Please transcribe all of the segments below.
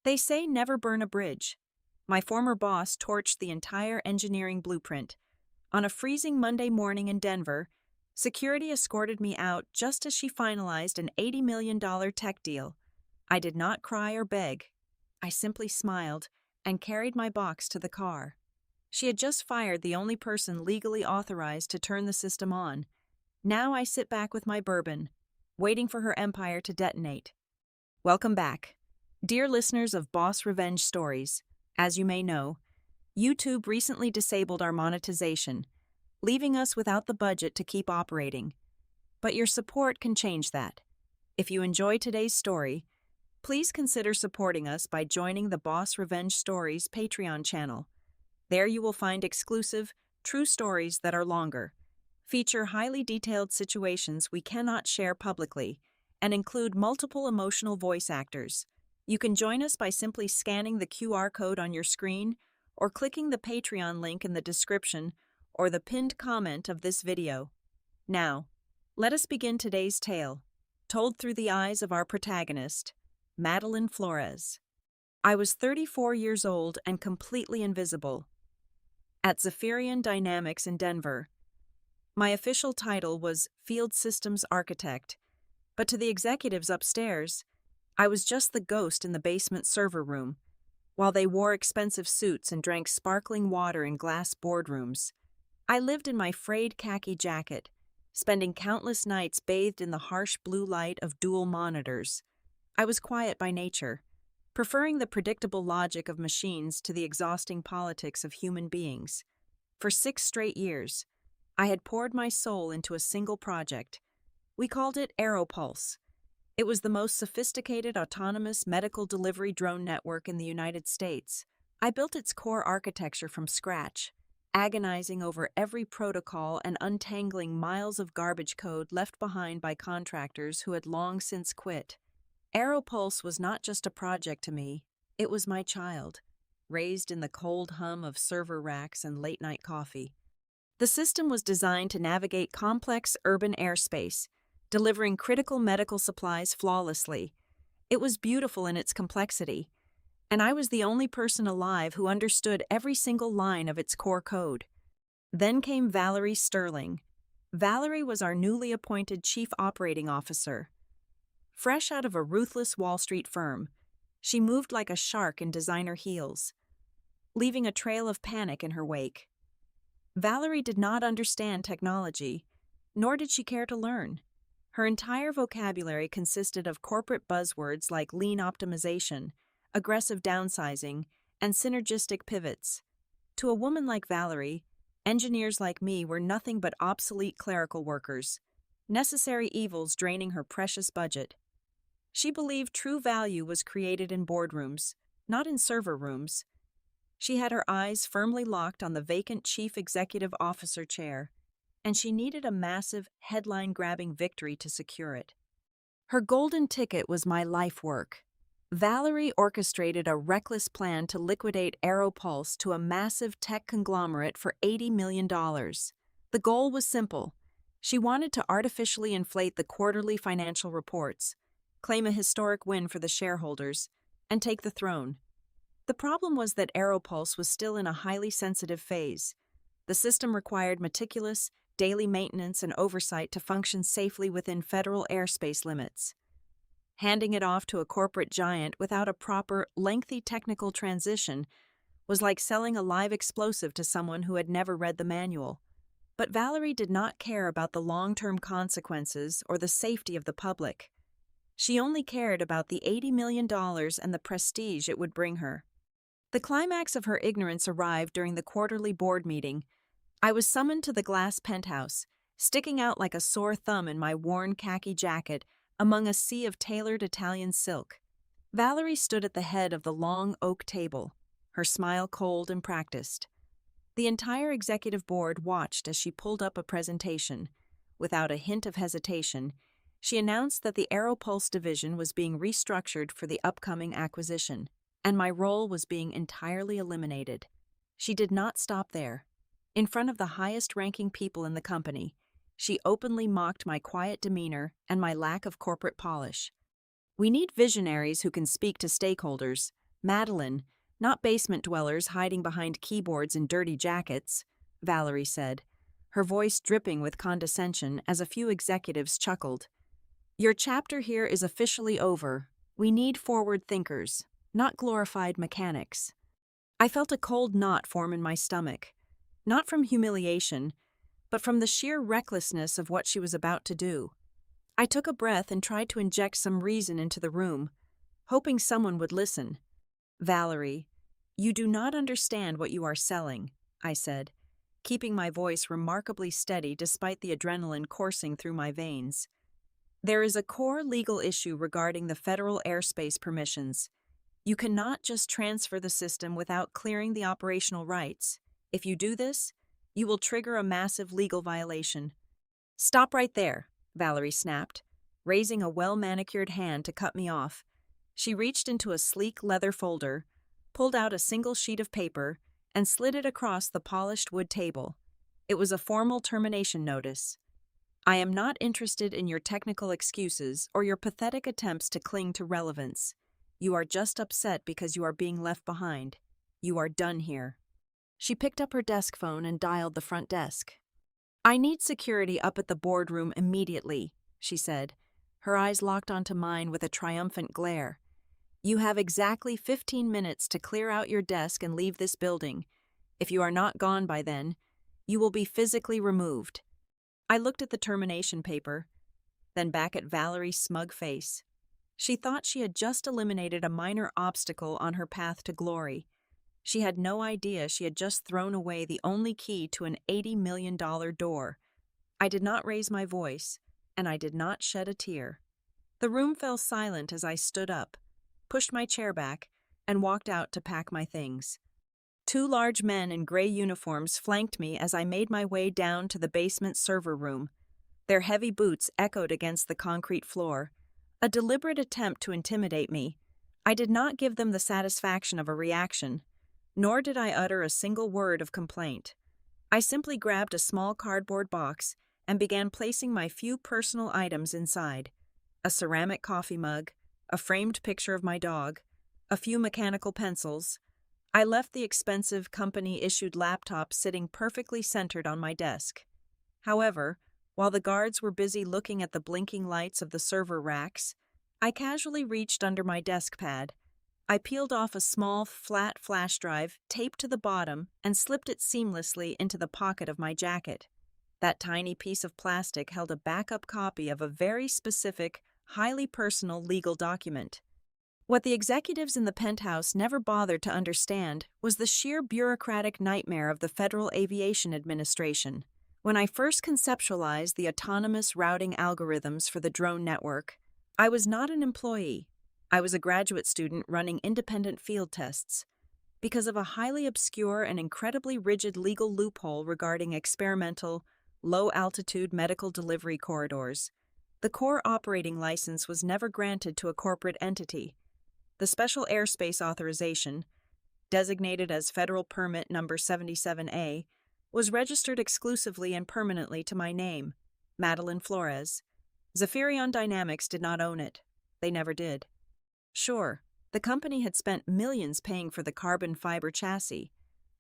They say never burn a bridge. My former boss torched the entire engineering blueprint. On a freezing Monday morning in Denver, security escorted me out just as she finalized an $80 million tech deal. I did not cry or beg. I simply smiled and carried my box to the car. She had just fired the only person legally authorized to turn the system on. Now I sit back with my bourbon, waiting for her empire to detonate. Welcome back. Dear listeners of Boss Revenge Stories, as you may know, YouTube recently disabled our monetization, leaving us without the budget to keep operating. But your support can change that. If you enjoy today's story, please consider supporting us by joining the Boss Revenge Stories Patreon channel. There you will find exclusive, true stories that are longer, feature highly detailed situations we cannot share publicly, and include multiple emotional voice actors. You can join us by simply scanning the QR code on your screen or clicking the Patreon link in the description or the pinned comment of this video. Now, let us begin today's tale, told through the eyes of our protagonist, Madeline Flores. I was 34 years old and completely invisible. At Zephyrian Dynamics in Denver, my official title was Field Systems Architect, but to the executives upstairs, I was just the ghost in the basement server room, while they wore expensive suits and drank sparkling water in glass boardrooms. I lived in my frayed khaki jacket, spending countless nights bathed in the harsh blue light of dual monitors. I was quiet by nature, preferring the predictable logic of machines to the exhausting politics of human beings. For 6 straight years, I had poured my soul into a single project. We called it AeroPulse. It was the most sophisticated autonomous medical delivery drone network in the United States. I built its core architecture from scratch, agonizing over every protocol and untangling miles of garbage code left behind by contractors who had long since quit. AeroPulse was not just a project to me, it was my child, raised in the cold hum of server racks and late-night coffee. The system was designed to navigate complex urban airspace, delivering critical medical supplies flawlessly. It was beautiful in its complexity, and I was the only person alive who understood every single line of its core code. Then came Valerie Sterling. Valerie was our newly appointed Chief Operating Officer. Fresh out of a ruthless Wall Street firm, she moved like a shark in designer heels, leaving a trail of panic in her wake. Valerie did not understand technology, nor did she care to learn. Her entire vocabulary consisted of corporate buzzwords like lean optimization, aggressive downsizing, and synergistic pivots. To a woman like Valerie, engineers like me were nothing but obsolete clerical workers, necessary evils draining her precious budget. She believed true value was created in boardrooms, not in server rooms. She had her eyes firmly locked on the vacant Chief Executive Officer chair, and she needed a massive, headline-grabbing victory to secure it. Her golden ticket was my life work. Valerie orchestrated a reckless plan to liquidate AeroPulse to a massive tech conglomerate for $80 million. The goal was simple. She wanted to artificially inflate the quarterly financial reports, claim a historic win for the shareholders, and take the throne. The problem was that AeroPulse was still in a highly sensitive phase. The system required meticulous, daily maintenance and oversight to function safely within federal airspace limits. Handing it off to a corporate giant without a proper, lengthy technical transition was like selling a live explosive to someone who had never read the manual. But Valerie did not care about the long-term consequences or the safety of the public. She only cared about the $80 million and the prestige it would bring her. The climax of her ignorance arrived during the quarterly board meeting. I was summoned to the glass penthouse, sticking out like a sore thumb in my worn khaki jacket among a sea of tailored Italian silk. Valerie stood at the head of the long oak table, her smile cold and practiced. The entire executive board watched as she pulled up a presentation. Without a hint of hesitation, she announced that the AeroPulse division was being restructured for the upcoming acquisition, and my role was being entirely eliminated. She did not stop there. In front of the highest-ranking people in the company, she openly mocked my quiet demeanor and my lack of corporate polish. "We need visionaries who can speak to stakeholders, Madeline, not basement dwellers hiding behind keyboards and dirty jackets, Valerie said, her voice dripping with condescension as a few executives chuckled. Your chapter here is officially over. We need forward thinkers, not glorified mechanics. I felt a cold knot form in my stomach, not from humiliation, but from the sheer recklessness of what she was about to do. I took a breath and tried to inject some reason into the room, hoping someone would listen. Valerie, you do not understand what you are selling, I said, keeping my voice remarkably steady despite the adrenaline coursing through my veins. There is a core legal issue regarding the federal airspace permissions. You cannot just transfer the system without clearing the operational rights. If you do this, you will trigger a massive legal violation. Stop right there, Valerie snapped, raising a well-manicured hand to cut me off. She reached into a sleek leather folder, pulled out a single sheet of paper, and slid it across the polished wood table. It was a formal termination notice. I am not interested in your technical excuses or your pathetic attempts to cling to relevance. You are just upset because you are being left behind. You are done here. She picked up her desk phone and dialed the front desk. I need security up at the boardroom immediately, she said, her eyes locked onto mine with a triumphant glare. You have exactly 15 minutes to clear out your desk and leave this building. If you are not gone by then, you will be physically removed. I looked at the termination paper, then back at Valerie's smug face. She thought she had just eliminated a minor obstacle on her path to glory. She had no idea she had just thrown away the only key to an $80 million door. I did not raise my voice, and I did not shed a tear. The room fell silent as I stood up, pushed my chair back, and walked out to pack my things. Two large men in gray uniforms flanked me as I made my way down to the basement server room. Their heavy boots echoed against the concrete floor, a deliberate attempt to intimidate me. I did not give them the satisfaction of a reaction, nor did I utter a single word of complaint. I simply grabbed a small cardboard box and began placing my few personal items inside: a ceramic coffee mug, a framed picture of my dog, a few mechanical pencils. I left the expensive company-issued laptop sitting perfectly centered on my desk. However, while the guards were busy looking at the blinking lights of the server racks, I casually reached under my desk pad. I peeled off a small, flat flash drive taped to the bottom and slipped it seamlessly into the pocket of my jacket. That tiny piece of plastic held a backup copy of a very specific, highly personal legal document. What the executives in the penthouse never bothered to understand was the sheer bureaucratic nightmare of the Federal Aviation Administration. When I first conceptualized the autonomous routing algorithms for the drone network, I was not an employee. I was a graduate student running independent field tests. Because of a highly obscure and incredibly rigid legal loophole regarding experimental, low-altitude medical delivery corridors, the core operating license was never granted to a corporate entity. The Special Airspace Authorization, designated as Federal Permit Number 77A, was registered exclusively and permanently to my name, Madeline Flores. Zephyrion Dynamics did not own it. They never did. Sure, the company had spent millions paying for the carbon fiber chassis,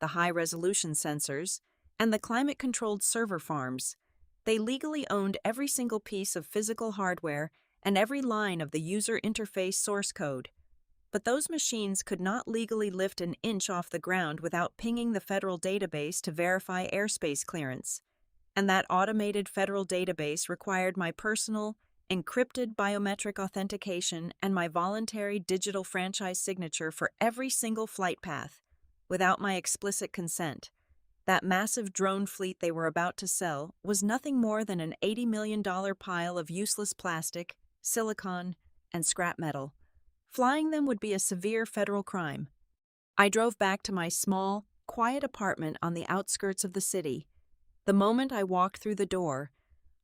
the high-resolution sensors, and the climate-controlled server farms. They legally owned every single piece of physical hardware and every line of the user interface source code. But those machines could not legally lift an inch off the ground without pinging the federal database to verify airspace clearance. And that automated federal database required my personal, encrypted biometric authentication and my voluntary digital franchise signature for every single flight path. Without my explicit consent, that massive drone fleet they were about to sell was nothing more than an $80 million pile of useless plastic, silicon, and scrap metal. Flying them would be a severe federal crime. I drove back to my small, quiet apartment on the outskirts of the city. The moment I walked through the door,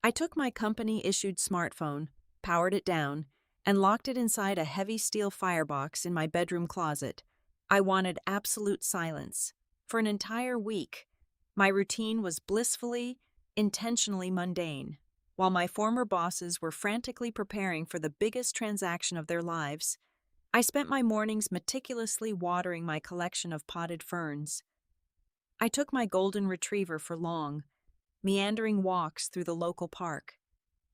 I took my company-issued smartphone, powered it down, and locked it inside a heavy steel firebox in my bedroom closet. I wanted absolute silence. For an entire week, my routine was blissfully, intentionally mundane. While my former bosses were frantically preparing for the biggest transaction of their lives, I spent my mornings meticulously watering my collection of potted ferns. I took my golden retriever for long, meandering walks through the local park,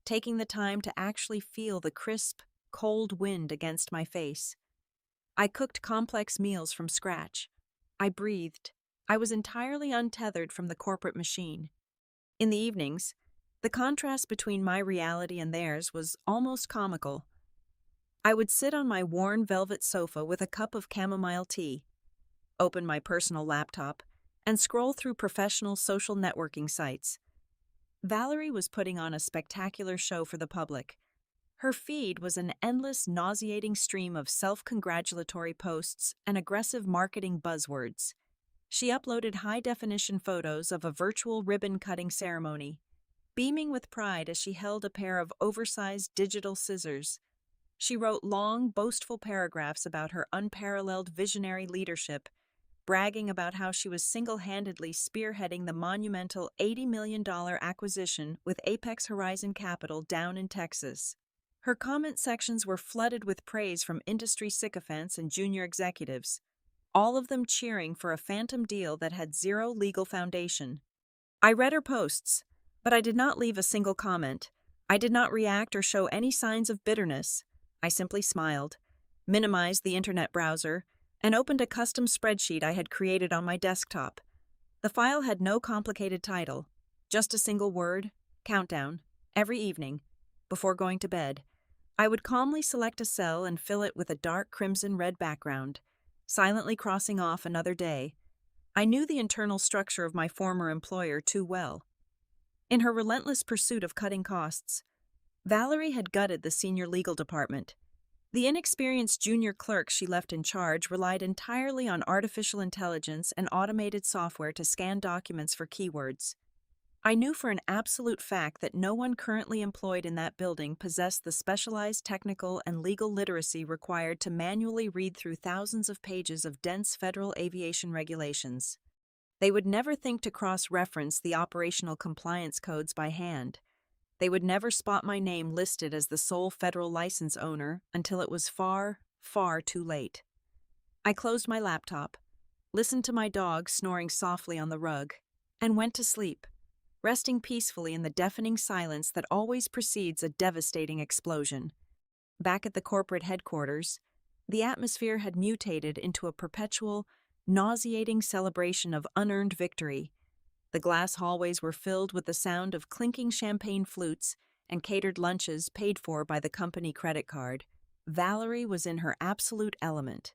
taking the time to actually feel the crisp, cold wind against my face. I cooked complex meals from scratch. I breathed. I was entirely untethered from the corporate machine. In the evenings, the contrast between my reality and theirs was almost comical. I would sit on my worn velvet sofa with a cup of chamomile tea, open my personal laptop, and scroll through professional social networking sites. Valerie was putting on a spectacular show for the public. Her feed was an endless, nauseating stream of self-congratulatory posts and aggressive marketing buzzwords. She uploaded high-definition photos of a virtual ribbon-cutting ceremony, beaming with pride as she held a pair of oversized digital scissors. She wrote long, boastful paragraphs about her unparalleled visionary leadership, bragging about how she was single-handedly spearheading the monumental $80 million acquisition with Apex Horizon Capital down in Texas. Her comment sections were flooded with praise from industry sycophants and junior executives, all of them cheering for a phantom deal that had zero legal foundation. I read her posts, but I did not leave a single comment. I did not react or show any signs of bitterness. I simply smiled, minimized the internet browser, and opened a custom spreadsheet I had created on my desktop. The file had no complicated title, just a single word, countdown, every evening, before going to bed. I would calmly select a cell and fill it with a dark crimson-red background, silently crossing off another day. I knew the internal structure of my former employer too well. In her relentless pursuit of cutting costs, Valerie had gutted the senior legal department. The inexperienced junior clerk she left in charge relied entirely on artificial intelligence and automated software to scan documents for keywords. I knew for an absolute fact that no one currently employed in that building possessed the specialized technical and legal literacy required to manually read through thousands of pages of dense federal aviation regulations. They would never think to cross-reference the operational compliance codes by hand. They would never spot my name listed as the sole federal license owner until it was far, far too late. I closed my laptop, listened to my dog snoring softly on the rug, and went to sleep, resting peacefully in the deafening silence that always precedes a devastating explosion. Back at the corporate headquarters, the atmosphere had mutated into a perpetual, nauseating celebration of unearned victory. The glass hallways were filled with the sound of clinking champagne flutes and catered lunches paid for by the company credit card. Valerie was in her absolute element,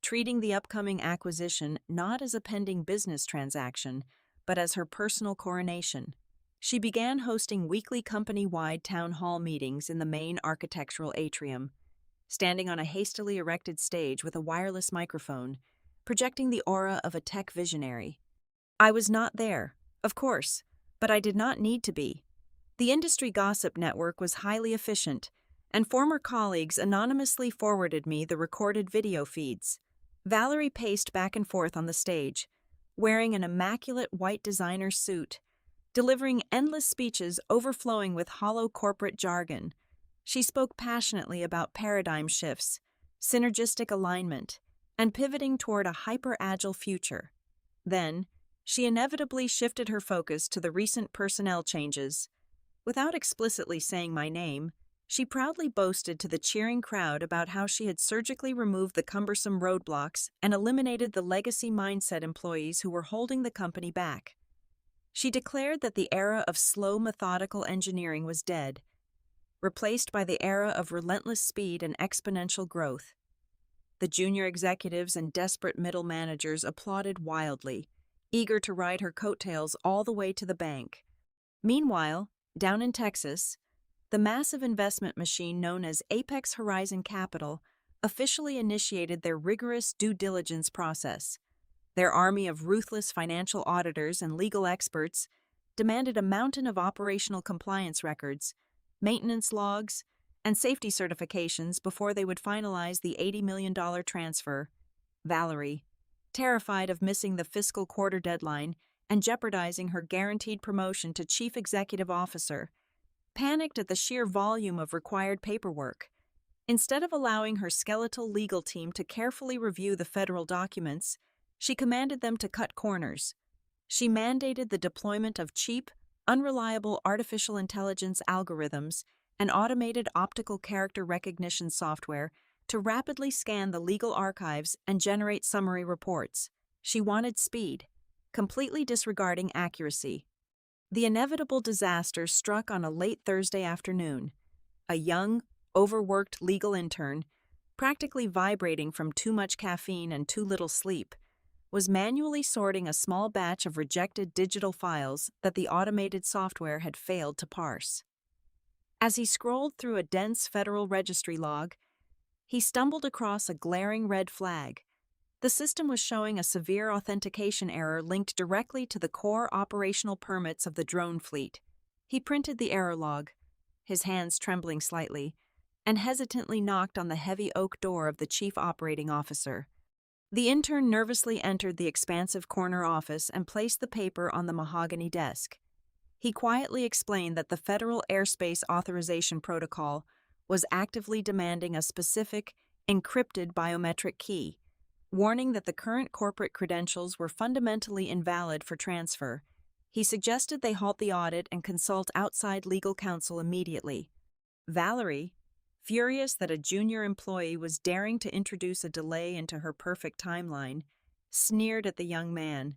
treating the upcoming acquisition not as a pending business transaction, but as her personal coronation. She began hosting weekly company-wide town hall meetings in the main architectural atrium, standing on a hastily erected stage with a wireless microphone, projecting the aura of a tech visionary. I was not there, of course, but I did not need to be. The industry gossip network was highly efficient, and former colleagues anonymously forwarded me the recorded video feeds. Valerie paced back and forth on the stage, wearing an immaculate white designer suit, delivering endless speeches overflowing with hollow corporate jargon. She spoke passionately about paradigm shifts, synergistic alignment, and pivoting toward a hyper-agile future. Then, she inevitably shifted her focus to the recent personnel changes. Without explicitly saying my name, she proudly boasted to the cheering crowd about how she had surgically removed the cumbersome roadblocks and eliminated the legacy mindset employees who were holding the company back. She declared that the era of slow, methodical engineering was dead, replaced by the era of relentless speed and exponential growth. The junior executives and desperate middle managers applauded wildly, eager to ride her coattails all the way to the bank. Meanwhile, down in Texas, the massive investment machine known as Apex Horizon Capital officially initiated their rigorous due diligence process. Their army of ruthless financial auditors and legal experts demanded a mountain of operational compliance records, maintenance logs, and safety certifications before they would finalize the $80 million transfer. Valerie, terrified of missing the fiscal quarter deadline and jeopardizing her guaranteed promotion to chief executive officer, panicked at the sheer volume of required paperwork. Instead of allowing her skeletal legal team to carefully review the federal documents, she commanded them to cut corners. She mandated the deployment of cheap, unreliable artificial intelligence algorithms and automated optical character recognition software to rapidly scan the legal archives and generate summary reports. She wanted speed, completely disregarding accuracy. The inevitable disaster struck on a late Thursday afternoon. A young, overworked legal intern, practically vibrating from too much caffeine and too little sleep, was manually sorting a small batch of rejected digital files that the automated software had failed to parse. As he scrolled through a dense federal registry log, he stumbled across a glaring red flag. The system was showing a severe authentication error linked directly to the core operational permits of the drone fleet. He printed the error log, his hands trembling slightly, and hesitantly knocked on the heavy oak door of the chief operating officer. The intern nervously entered the expansive corner office and placed the paper on the mahogany desk. He quietly explained that the Federal Airspace Authorization Protocol was actively demanding a specific, encrypted biometric key, warning that the current corporate credentials were fundamentally invalid for transfer. He suggested they halt the audit and consult outside legal counsel immediately. Valerie, furious that a junior employee was daring to introduce a delay into her perfect timeline, sneered at the young man.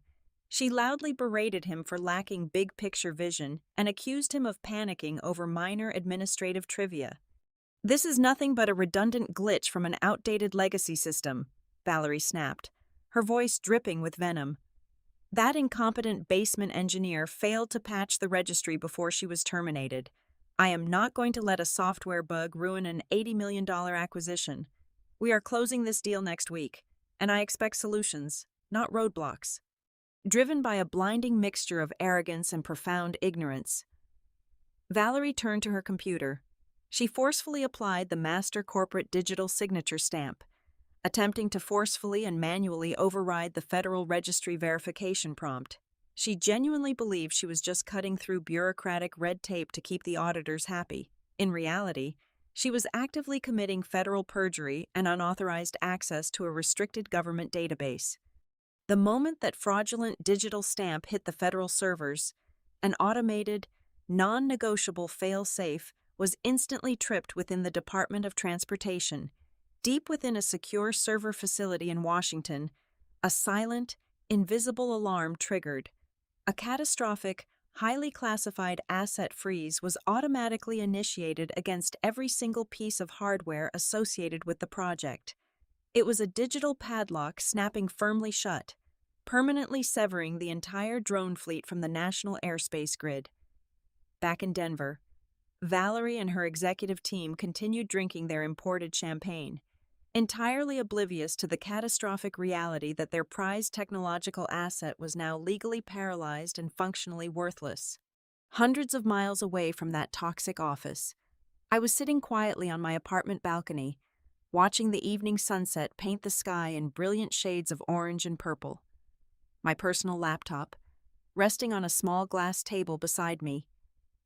She loudly berated him for lacking big-picture vision and accused him of panicking over minor administrative trivia. "This is nothing but a redundant glitch from an outdated legacy system," Valerie snapped, her voice dripping with venom. That incompetent basement engineer failed to patch the registry before she was terminated. I am not going to let a software bug ruin an $80 million acquisition. We are closing this deal next week, and I expect solutions, not roadblocks. Driven by a blinding mixture of arrogance and profound ignorance, Valerie turned to her computer. She forcefully applied the master corporate digital signature stamp, attempting to forcefully and manually override the Federal Registry verification prompt. She genuinely believed she was just cutting through bureaucratic red tape to keep the auditors happy. In reality, she was actively committing federal perjury and unauthorized access to a restricted government database. The moment that fraudulent digital stamp hit the federal servers, an automated, non-negotiable fail-safe was instantly tripped within the Department of Transportation. Deep within a secure server facility in Washington, a silent, invisible alarm triggered. A catastrophic, highly classified asset freeze was automatically initiated against every single piece of hardware associated with the project. It was a digital padlock snapping firmly shut, permanently severing the entire drone fleet from the national airspace grid. Back in Denver, Valerie and her executive team continued drinking their imported champagne, entirely oblivious to the catastrophic reality that their prized technological asset was now legally paralyzed and functionally worthless. Hundreds of miles away from that toxic office, I was sitting quietly on my apartment balcony, watching the evening sunset paint the sky in brilliant shades of orange and purple. My personal laptop, resting on a small glass table beside me,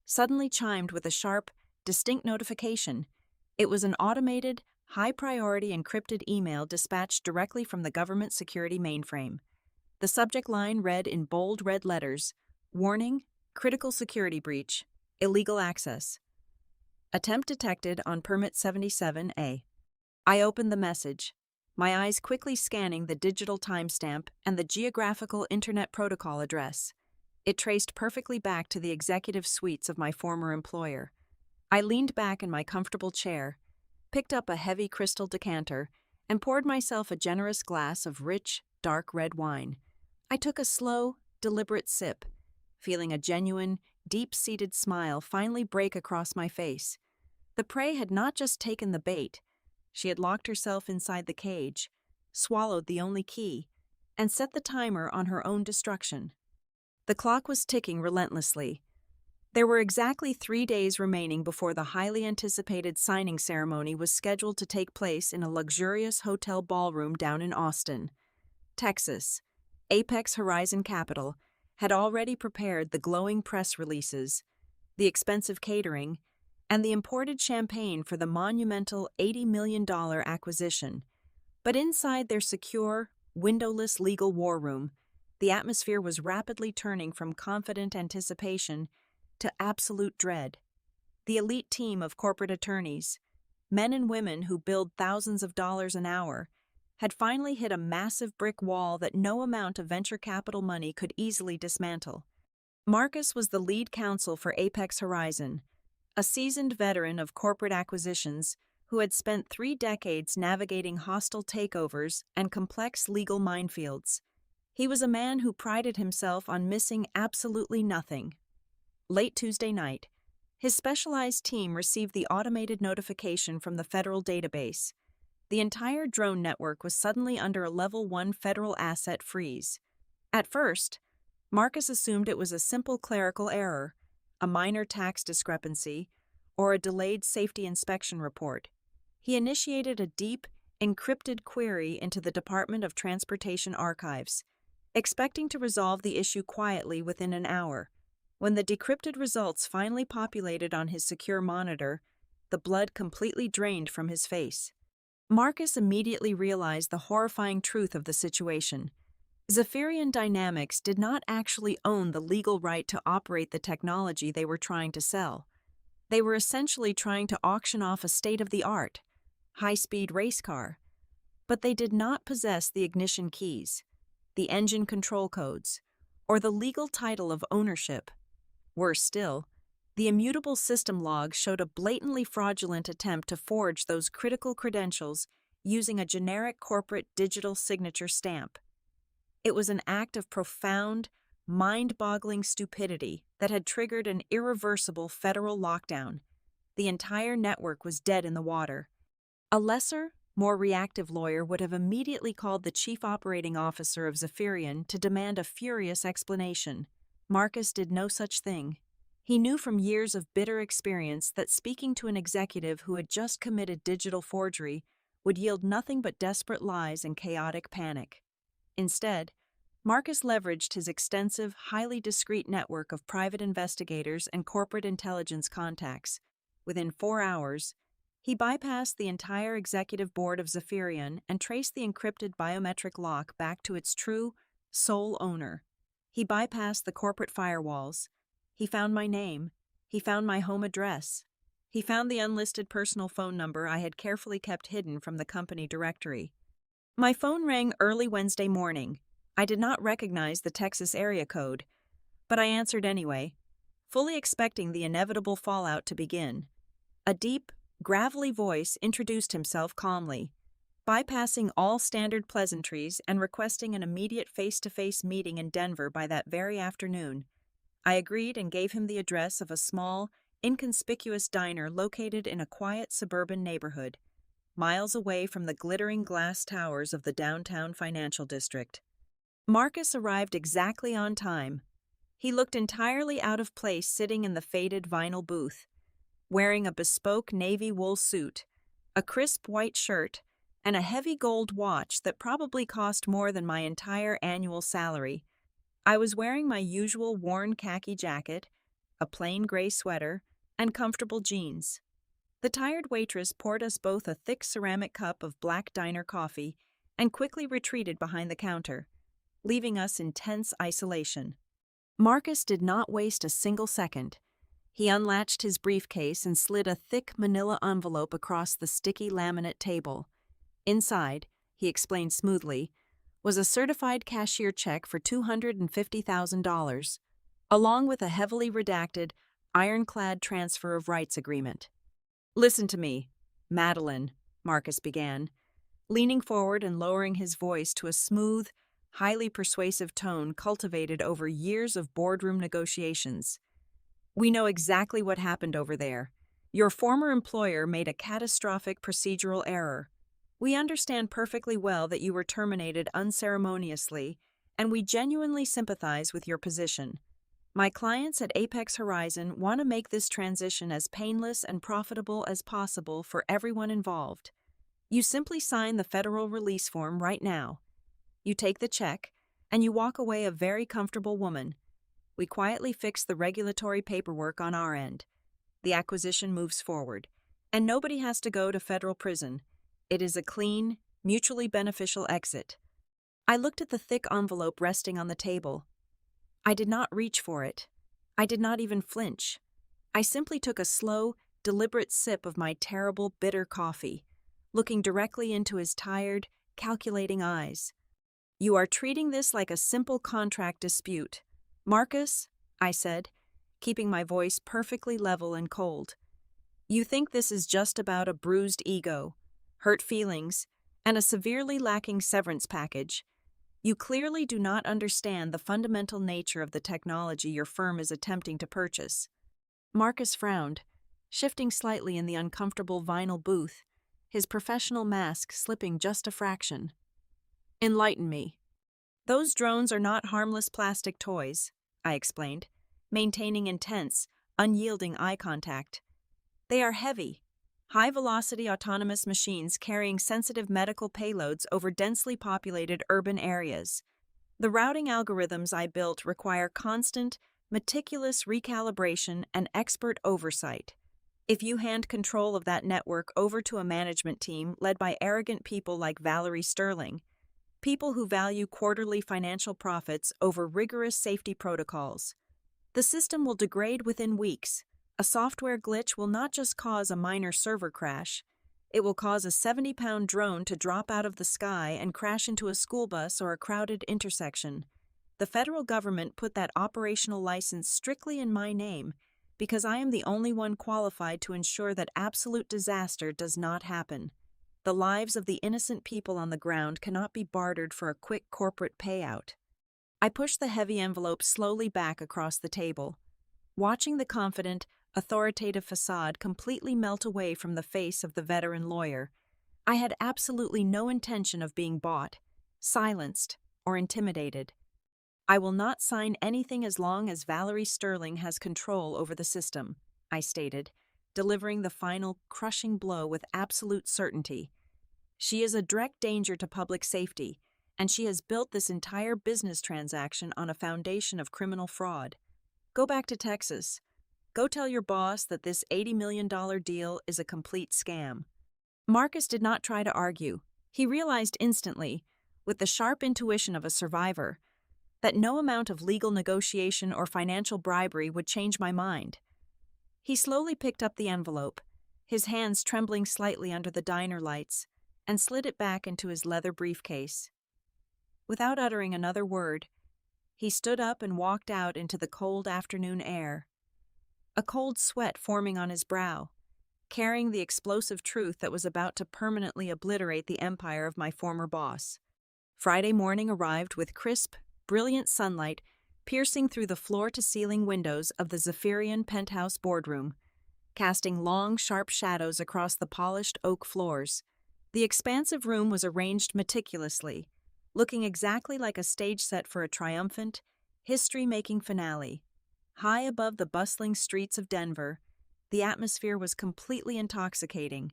suddenly chimed with a sharp, distinct notification. It was an automated, high-priority encrypted email dispatched directly from the government security mainframe. The subject line read in bold red letters, "Warning, critical security breach, illegal access. Attempt detected on permit 77A." I opened the message, my eyes quickly scanning the digital timestamp and the geographical Internet Protocol address. It traced perfectly back to the executive suites of my former employer. I leaned back in my comfortable chair, picked up a heavy crystal decanter, and poured myself a generous glass of rich, dark red wine. I took a slow, deliberate sip, feeling a genuine, deep-seated smile finally break across my face. The prey had not just taken the bait, she had locked herself inside the cage, swallowed the only key, and set the timer on her own destruction. The clock was ticking relentlessly. There were exactly 3 days remaining before the highly anticipated signing ceremony was scheduled to take place in a luxurious hotel ballroom down in Austin, Texas. Apex Horizon Capital had already prepared the glowing press releases, the expensive catering, and the imported champagne for the monumental $80 million acquisition. But inside their secure, windowless legal war room, the atmosphere was rapidly turning from confident anticipation to absolute dread. The elite team of corporate attorneys, men and women who billed thousands of dollars an hour, had finally hit a massive brick wall that no amount of venture capital money could easily dismantle. Marcus was the lead counsel for Apex Horizon, a seasoned veteran of corporate acquisitions who had spent 3 decades navigating hostile takeovers and complex legal minefields. He was a man who prided himself on missing absolutely nothing. Late Tuesday night, his specialized team received the automated notification from the federal database. The entire drone network was suddenly under a Level 1 federal asset freeze. At first, Marcus assumed it was a simple clerical error, a minor tax discrepancy, or a delayed safety inspection report. He initiated a deep, encrypted query into the Department of Transportation archives, expecting to resolve the issue quietly within an hour. When the decrypted results finally populated on his secure monitor, the blood completely drained from his face. Marcus immediately realized the horrifying truth of the situation. Zephyrian Dynamics did not actually own the legal right to operate the technology they were trying to sell. They were essentially trying to auction off a state-of-the-art, high-speed race car. But they did not possess the ignition keys, the engine control codes, or the legal title of ownership. Worse still, the immutable system log showed a blatantly fraudulent attempt to forge those critical credentials using a generic corporate digital signature stamp. It was an act of profound, mind-boggling stupidity that had triggered an irreversible federal lockdown. The entire network was dead in the water. A lesser, more reactive lawyer would have immediately called the chief operating officer of Zephyrian to demand a furious explanation. Marcus did no such thing. He knew from years of bitter experience that speaking to an executive who had just committed digital forgery would yield nothing but desperate lies and chaotic panic. Instead, Marcus leveraged his extensive, highly discreet network of private investigators and corporate intelligence contacts. Within 4 hours, he bypassed the entire executive board of Zephyrian and traced the encrypted biometric lock back to its true, sole owner. He bypassed the corporate firewalls. He found my name. He found my home address. He found the unlisted personal phone number I had carefully kept hidden from the company directory. My phone rang early Wednesday morning. I did not recognize the Texas area code, but I answered anyway, fully expecting the inevitable fallout to begin. A deep, gravelly voice introduced himself calmly, bypassing all standard pleasantries and requesting an immediate face-to-face meeting in Denver by that very afternoon. I agreed and gave him the address of a small, inconspicuous diner located in a quiet suburban neighborhood, miles away from the glittering glass towers of the downtown financial district. Marcus arrived exactly on time. He looked entirely out of place sitting in the faded vinyl booth, wearing a bespoke navy wool suit, a crisp white shirt, and a heavy gold watch that probably cost more than my entire annual salary. I was wearing my usual worn khaki jacket, a plain gray sweater, and comfortable jeans. The tired waitress poured us both a thick ceramic cup of black diner coffee and quickly retreated behind the counter, leaving us in tense isolation. Marcus did not waste a single second. He unlatched his briefcase and slid a thick manila envelope across the sticky laminate table. Inside, he explained smoothly, was a certified cashier check for $250,000, along with a heavily redacted, ironclad transfer of rights agreement. "Listen to me, Madeline," Marcus began, leaning forward and lowering his voice to a smooth, highly persuasive tone cultivated over years of boardroom negotiations. "We know exactly what happened over there. Your former employer made a catastrophic procedural error. We understand perfectly well that you were terminated unceremoniously, and we genuinely sympathize with your position. My clients at Apex Horizon want to make this transition as painless and profitable as possible for everyone involved. You simply sign the federal release form right now. You take the check, and you walk away a very comfortable woman. We quietly fix the regulatory paperwork on our end. The acquisition moves forward, and nobody has to go to federal prison. It is a clean, mutually beneficial exit. I looked at the thick envelope resting on the table. I did not reach for it. I did not even flinch. I simply took a slow, deliberate sip of my terrible, bitter coffee, looking directly into his tired, calculating eyes. "You are treating this like a simple contract dispute. Marcus," I said, keeping my voice perfectly level and cold. "You think this is just about a bruised ego, hurt feelings, and a severely lacking severance package. You clearly do not understand the fundamental nature of the technology your firm is attempting to purchase." Marcus frowned, shifting slightly in the uncomfortable vinyl booth, his professional mask slipping just a fraction. "Enlighten me." "Those drones are not harmless plastic toys," I explained, maintaining intense, unyielding eye contact. "They are heavy, high-velocity autonomous machines carrying sensitive medical payloads over densely populated urban areas. The routing algorithms I built require constant, meticulous recalibration and expert oversight. If you hand control of that network over to a management team led by arrogant people like Valerie Sterling, people who value quarterly financial profits over rigorous safety protocols, the system will degrade within weeks. A software glitch will not just cause a minor server crash, it will cause a 70-pound drone to drop out of the sky and crash into a school bus or a crowded intersection. The federal government put that operational license strictly in my name because I am the only one qualified to ensure that absolute disaster does not happen. The lives of the innocent people on the ground cannot be bartered for a quick corporate payout. I pushed the heavy envelope slowly back across the table, watching the confident, authoritative facade completely melt away from the face of the veteran lawyer. I had absolutely no intention of being bought, silenced, or intimidated. "I will not sign anything as long as Valerie Sterling has control over the system," I stated, delivering the final, crushing blow with absolute certainty. "She is a direct danger to public safety, and she has built this entire business transaction on a foundation of criminal fraud. Go back to Texas. Go tell your boss that this $80 million deal is a complete scam." Marcus did not try to argue. He realized instantly, with the sharp intuition of a survivor, that no amount of legal negotiation or financial bribery would change my mind. He slowly picked up the envelope, his hands trembling slightly under the diner lights, and slid it back into his leather briefcase. Without uttering another word, he stood up and walked out into the cold afternoon air, a cold sweat forming on his brow, carrying the explosive truth that was about to permanently obliterate the empire of my former boss. Friday morning arrived with crisp, brilliant sunlight piercing through the floor-to-ceiling windows of the Zephyrian penthouse boardroom, casting long, sharp shadows across the polished oak floors. The expansive room was arranged meticulously, looking exactly like a stage set for a triumphant, history-making finale. High above the bustling streets of Denver, the atmosphere was completely intoxicating.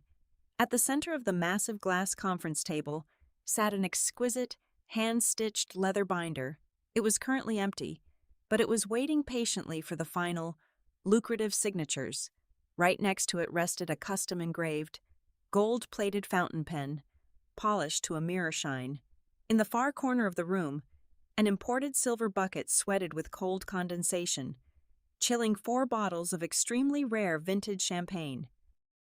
At the center of the massive glass conference table sat an exquisite, hand-stitched leather binder. It was currently empty, but it was waiting patiently for the final, lucrative signatures. Right next to it rested a custom-engraved, gold-plated fountain pen, polished to a mirror shine. In the far corner of the room, an imported silver bucket sweated with cold condensation, chilling 4 bottles of extremely rare vintage champagne.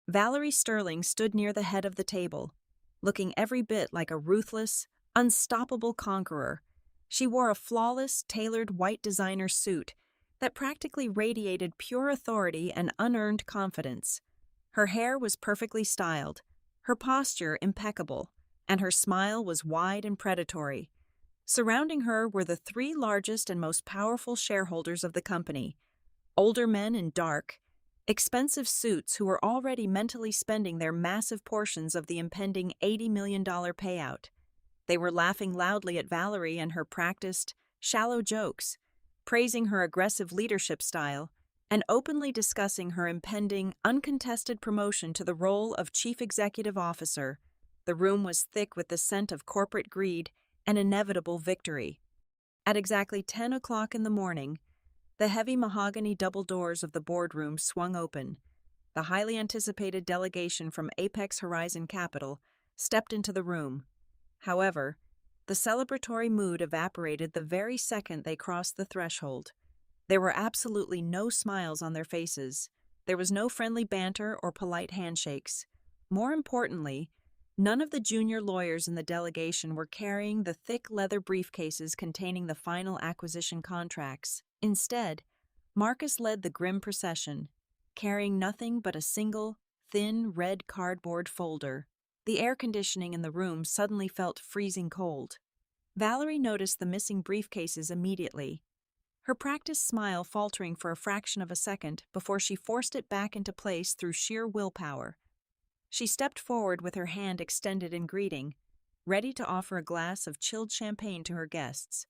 Valerie Sterling stood near the head of the table, looking every bit like a ruthless, unstoppable conqueror. She wore a flawless, tailored white designer suit that practically radiated pure authority and unearned confidence. Her hair was perfectly styled, her posture impeccable, and her smile was wide and predatory. Surrounding her were the 3 largest and most powerful shareholders of the company, older men in dark, expensive suits who were already mentally spending their massive portions of the impending $80 million payout. They were laughing loudly at Valerie and her practiced, shallow jokes, praising her aggressive leadership style, and openly discussing her impending, uncontested promotion to the role of Chief Executive Officer. The room was thick with the scent of corporate greed and inevitable victory. At exactly 10 o'clock in the morning, the heavy mahogany double doors of the boardroom swung open, The highly anticipated delegation from Apex Horizon Capital stepped into the room. However, the celebratory mood evaporated the very second they crossed the threshold. There were absolutely no smiles on their faces. There was no friendly banter or polite handshakes. More importantly, none of the junior lawyers in the delegation were carrying the thick leather briefcases containing the final acquisition contracts. Instead, Marcus led the grim procession, carrying nothing but a single, thin red cardboard folder. The air conditioning in the room suddenly felt freezing cold. Valerie noticed the missing briefcases immediately, her practiced smile faltering for a fraction of a second before she forced it back into place through sheer willpower. She stepped forward with her hand extended in greeting, ready to offer a glass of chilled champagne to her guests.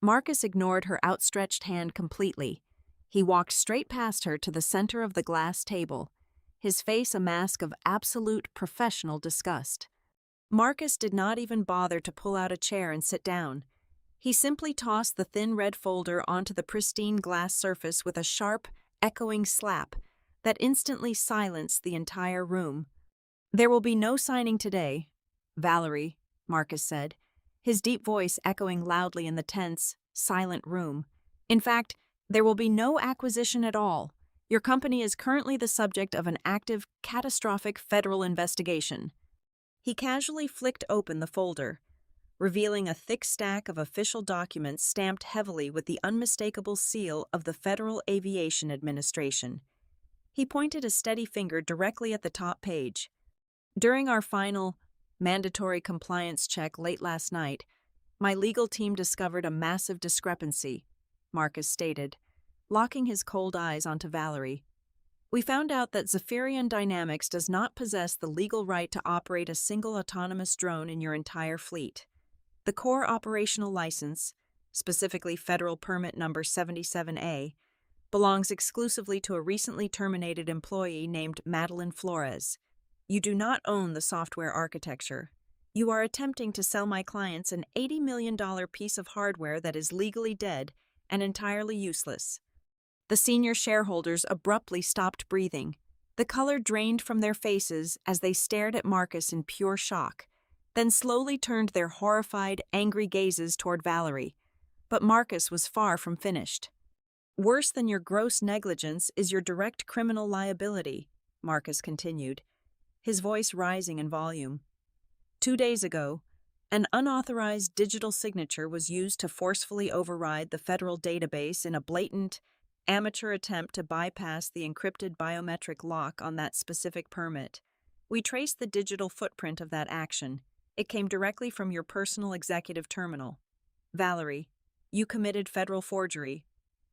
Marcus ignored her outstretched hand completely. He walked straight past her to the center of the glass table, his face a mask of absolute professional disgust. Marcus did not even bother to pull out a chair and sit down. He simply tossed the thin red folder onto the pristine glass surface with a sharp, echoing slap that instantly silenced the entire room. "There will be no signing today, Valerie," Marcus said, his deep voice echoing loudly in the tense, silent room. "In fact, there will be no acquisition at all. Your company is currently the subject of an active, catastrophic federal investigation." He casually flicked open the folder, revealing a thick stack of official documents stamped heavily with the unmistakable seal of the Federal Aviation Administration. He pointed a steady finger directly at the top page. "During our final, mandatory compliance check late last night, my legal team discovered a massive discrepancy," Marcus stated, locking his cold eyes onto Valerie. "We found out that Zephyrian Dynamics does not possess the legal right to operate a single autonomous drone in your entire fleet. The core operational license, specifically Federal Permit Number 77A, belongs exclusively to a recently terminated employee named Madeline Flores. You do not own the software architecture. You are attempting to sell my clients an $80 million piece of hardware that is legally dead and entirely useless." The senior shareholders abruptly stopped breathing. The color drained from their faces as they stared at Marcus in pure shock, then slowly turned their horrified, angry gazes toward Valerie. But Marcus was far from finished. "Worse than your gross negligence is your direct criminal liability," Marcus continued, his voice rising in volume. 2 days ago, an unauthorized digital signature was used to forcefully override the federal database in a blatant, amateur attempt to bypass the encrypted biometric lock on that specific permit. We traced the digital footprint of that action. It came directly from your personal executive terminal. Valerie, you committed federal forgery.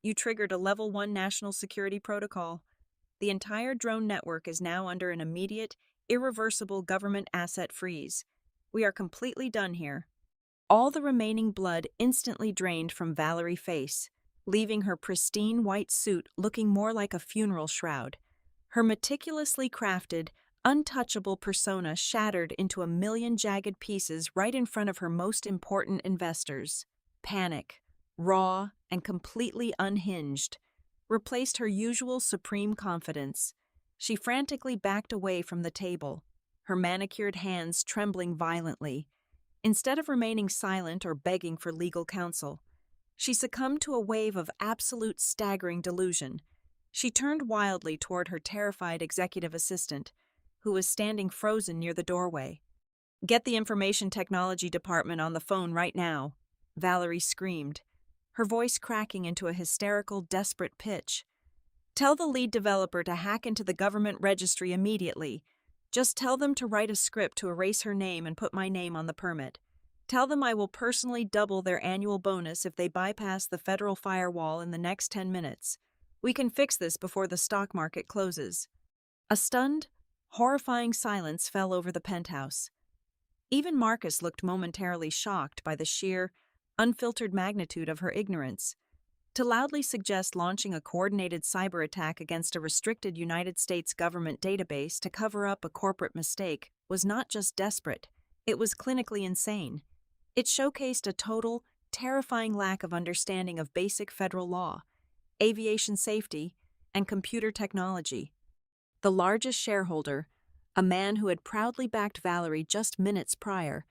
You triggered a Level 1 national security protocol. The entire drone network is now under an immediate, irreversible government asset freeze. We are completely done here." All the remaining blood instantly drained from Valerie's face, leaving her pristine white suit looking more like a funeral shroud. Her meticulously crafted, untouchable persona shattered into a million jagged pieces right in front of her most important investors. Panic, raw and completely unhinged, replaced her usual supreme confidence. She frantically backed away from the table, her manicured hands trembling violently. Instead of remaining silent or begging for legal counsel, she succumbed to a wave of absolute staggering delusion. She turned wildly toward her terrified executive assistant, who was standing frozen near the doorway. "Get the information technology department on the phone right now," Valerie screamed, her voice cracking into a hysterical, desperate pitch. "Tell the lead developer to hack into the government registry immediately. Just tell them to write a script to erase her name and put my name on the permit. Tell them I will personally double their annual bonus if they bypass the federal firewall in the next 10 minutes. We can fix this before the stock market closes." A stunned, horrifying silence fell over the penthouse. Even Marcus looked momentarily shocked by the sheer, unfiltered magnitude of her ignorance. To loudly suggest launching a coordinated cyber attack against a restricted United States government database to cover up a corporate mistake was not just desperate, it was clinically insane. It showcased a total, terrifying lack of understanding of basic federal law, aviation safety, and computer technology. The largest shareholder, a man who had proudly backed Valerie just minutes prior,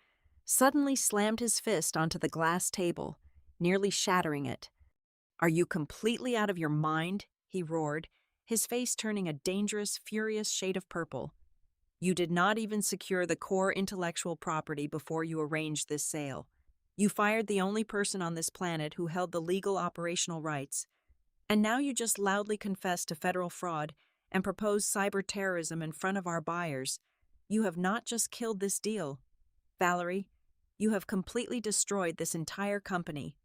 suddenly slammed his fist onto the glass table, nearly shattering it. "Are you completely out of your mind?" he roared, his face turning a dangerous, furious shade of purple. "You did not even secure the core intellectual property before you arranged this sale. You fired the only person on this planet who held the legal operational rights. And now you just loudly confess to federal fraud and propose cyber terrorism in front of our buyers. You have not just killed this deal, Valerie, you have completely destroyed this entire company."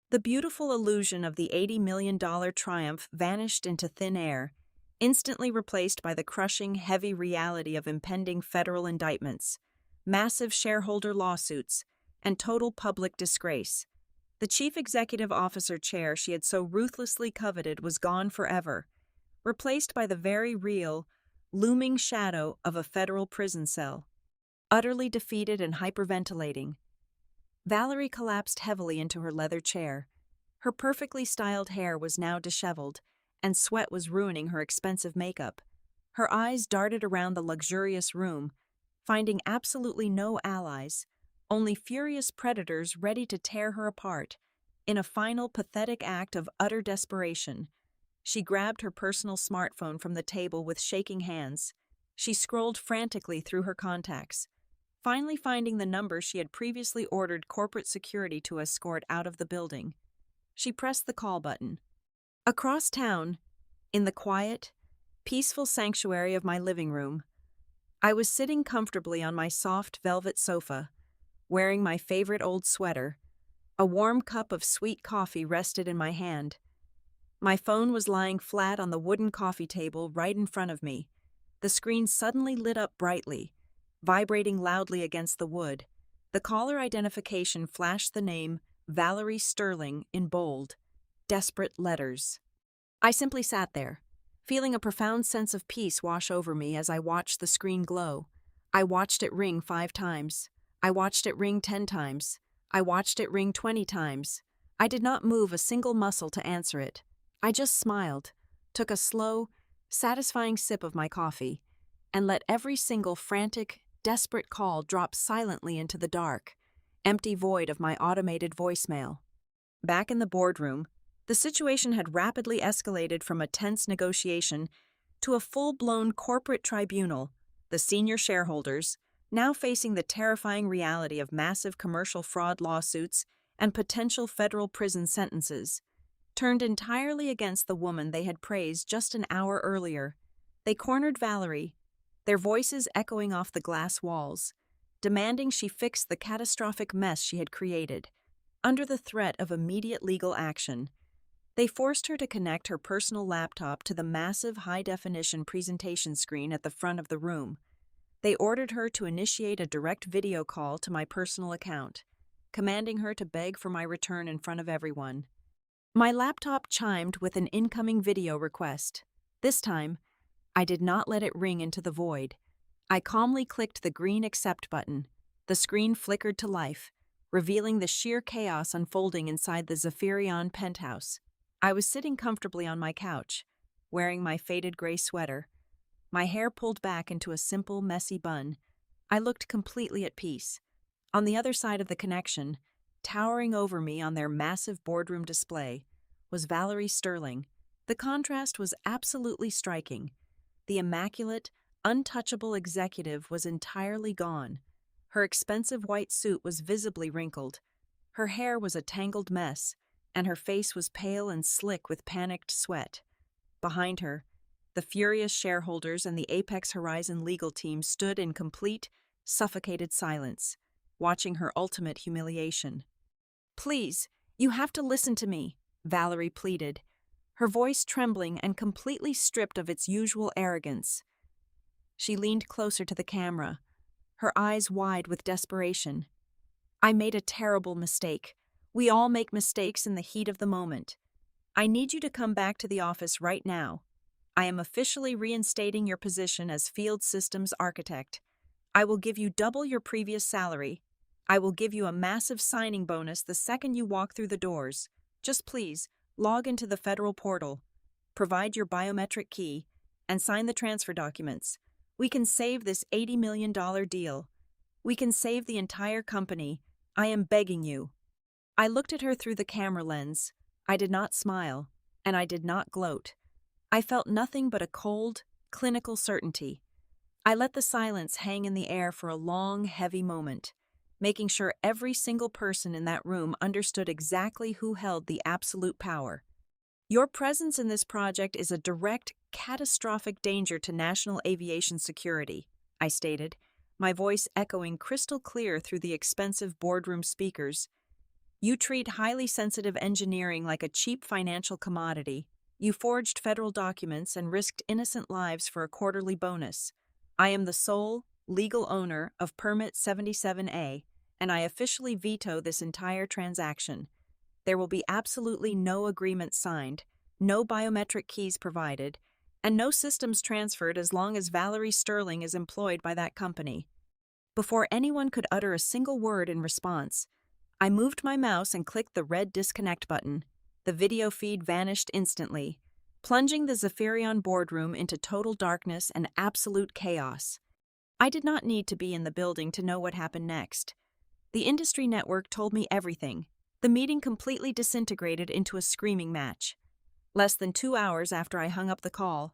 The beautiful illusion of the $80 million triumph vanished into thin air, instantly replaced by the crushing, heavy reality of impending federal indictments, massive shareholder lawsuits, and total public disgrace. The chief executive officer chair she had so ruthlessly coveted was gone forever, replaced by the very real, looming shadow of a federal prison cell. Utterly defeated and hyperventilating, Valerie collapsed heavily into her leather chair. Her perfectly styled hair was now disheveled, and sweat was ruining her expensive makeup. Her eyes darted around the luxurious room, finding absolutely no allies, only furious predators ready to tear her apart. In a final pathetic act of utter desperation, she grabbed her personal smartphone from the table with shaking hands. She scrolled frantically through her contacts, finally finding the number she had previously ordered corporate security to escort out of the building. She pressed the call button. Across town, in the quiet, peaceful sanctuary of my living room, I was sitting comfortably on my soft velvet sofa, wearing my favorite old sweater. A warm cup of sweet coffee rested in my hand. My phone was lying flat on the wooden coffee table right in front of me. The screen suddenly lit up brightly, vibrating loudly against the wood. The caller identification flashed the name Valerie Sterling in bold, desperate letters. I simply sat there, feeling a profound sense of peace wash over me as I watched the screen glow. I watched it ring 5 times. I watched it ring 10 times. I watched it ring 20 times. I did not move a single muscle to answer it. I just smiled, took a slow, satisfying sip of my coffee, and let every single frantic, desperate call drop silently into the dark, empty void of my automated voicemail. Back in the boardroom, the situation had rapidly escalated from a tense negotiation to a full-blown corporate tribunal. The senior shareholders, now facing the terrifying reality of massive commercial fraud lawsuits and potential federal prison sentences, turned entirely against the woman they had praised just an hour earlier. They cornered Valerie, their voices echoing off the glass walls, demanding she fix the catastrophic mess she had created. Under the threat of immediate legal action, they forced her to connect her personal laptop to the massive high-definition presentation screen at the front of the room. They ordered her to initiate a direct video call to my personal account, commanding her to beg for my return in front of everyone. My laptop chimed with an incoming video request. This time, I did not let it ring into the void. I calmly clicked the green accept button. The screen flickered to life, revealing the sheer chaos unfolding inside the Zephyrion penthouse. I was sitting comfortably on my couch, wearing my faded gray sweater, my hair pulled back into a simple, messy bun. I looked completely at peace. On the other side of the connection, towering over me on their massive boardroom display, was Valerie Sterling. The contrast was absolutely striking. The immaculate, untouchable executive was entirely gone. Her expensive white suit was visibly wrinkled. Her hair was a tangled mess, and her face was pale and slick with panicked sweat. Behind her, the furious shareholders and the Apex Horizon legal team stood in complete, suffocated silence, watching her ultimate humiliation. "Please, you have to listen to me," Valerie pleaded, her voice trembling and completely stripped of its usual arrogance. She leaned closer to the camera, her eyes wide with desperation. "I made a terrible mistake. We all make mistakes in the heat of the moment. I need you to come back to the office right now. I am officially reinstating your position as Field Systems Architect. I will give you double your previous salary. I will give you a massive signing bonus the second you walk through the doors. Just please, log into the federal portal, provide your biometric key, and sign the transfer documents. We can save this $80 million deal. We can save the entire company. I am begging you." I looked at her through the camera lens. I did not smile, and I did not gloat. I felt nothing but a cold, clinical certainty. I let the silence hang in the air for a long, heavy moment, making sure every single person in that room understood exactly who held the absolute power. "Your presence in this project is a direct, catastrophic danger to national aviation security," I stated, my voice echoing crystal clear through the expensive boardroom speakers. "You treat highly sensitive engineering like a cheap financial commodity. You forged federal documents and risked innocent lives for a quarterly bonus. I am the sole, legal owner of Permit 77A, and I officially veto this entire transaction. There will be absolutely no agreement signed, no biometric keys provided, and no systems transferred as long as Valerie Sterling is employed by that company." Before anyone could utter a single word in response, I moved my mouse and clicked the red disconnect button. The video feed vanished instantly, plunging the Zephyrion boardroom into total darkness and absolute chaos. I did not need to be in the building to know what happened next. The industry network told me everything. The meeting completely disintegrated into a screaming match. Less than 2 hours after I hung up the call,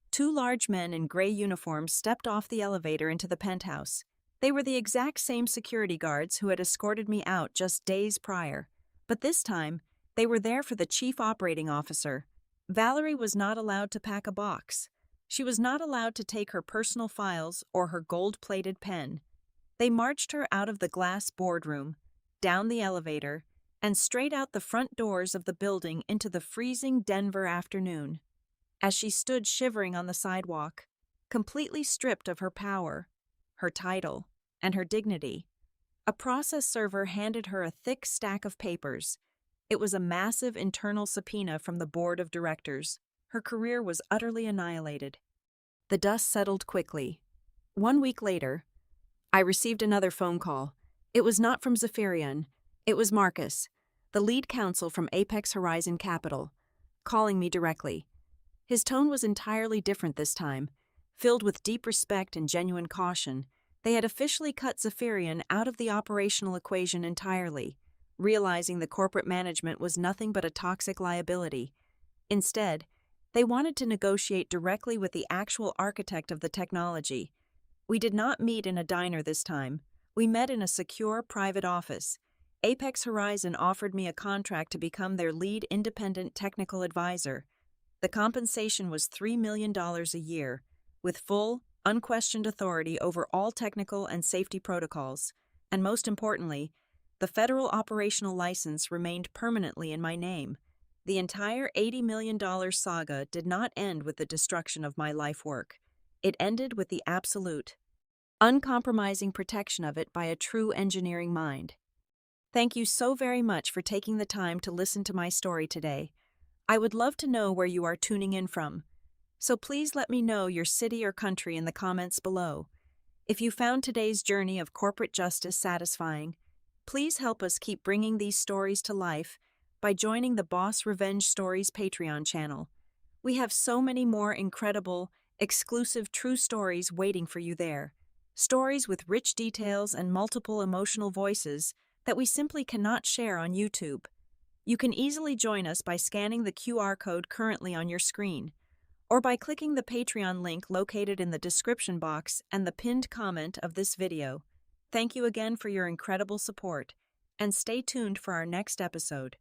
2 large men in gray uniforms stepped off the elevator into the penthouse. They were the exact same security guards who had escorted me out just days prior. But this time, they were there for the chief operating officer. Valerie was not allowed to pack a box. She was not allowed to take her personal files or her gold-plated pen. They marched her out of the glass boardroom, down the elevator, and straight out the front doors of the building into the freezing Denver afternoon. As she stood shivering on the sidewalk, completely stripped of her power, her title, and her dignity, a process server handed her a thick stack of papers. It was a massive internal subpoena from the board of directors. Her career was utterly annihilated. The dust settled quickly. 1 week later, I received another phone call. It was not from Zephyrion. It was Marcus, the lead counsel from Apex Horizon Capital, calling me directly. His tone was entirely different this time. Filled with deep respect and genuine caution, they had officially cut Zephyrion out of the operational equation entirely, realizing the corporate management was nothing but a toxic liability. Instead, they wanted to negotiate directly with the actual architect of the technology. We did not meet in a diner this time. We met in a secure private office. Apex Horizon offered me a contract to become their lead independent technical advisor. The compensation was $3 million a year, with full, unquestioned authority over all technical and safety protocols, and most importantly, the federal operational license remained permanently in my name. The entire $80 million saga did not end with the destruction of my life work. It ended with the absolute, uncompromising protection of it by a true engineering mind. Thank you so very much for taking the time to listen to my story today. I would love to know where you are tuning in from, so please let me know your city or country in the comments below. If you found today's journey of corporate justice satisfying, please help us keep bringing these stories to life by joining the Boss Revenge Stories Patreon channel. We have so many more incredible, exclusive true stories waiting for you there. Stories with rich details and multiple emotional voices that we simply cannot share on YouTube. You can easily join us by scanning the QR code currently on your screen, or by clicking the Patreon link located in the description box and the pinned comment of this video. Thank you again for your incredible support, and stay tuned for our next episode.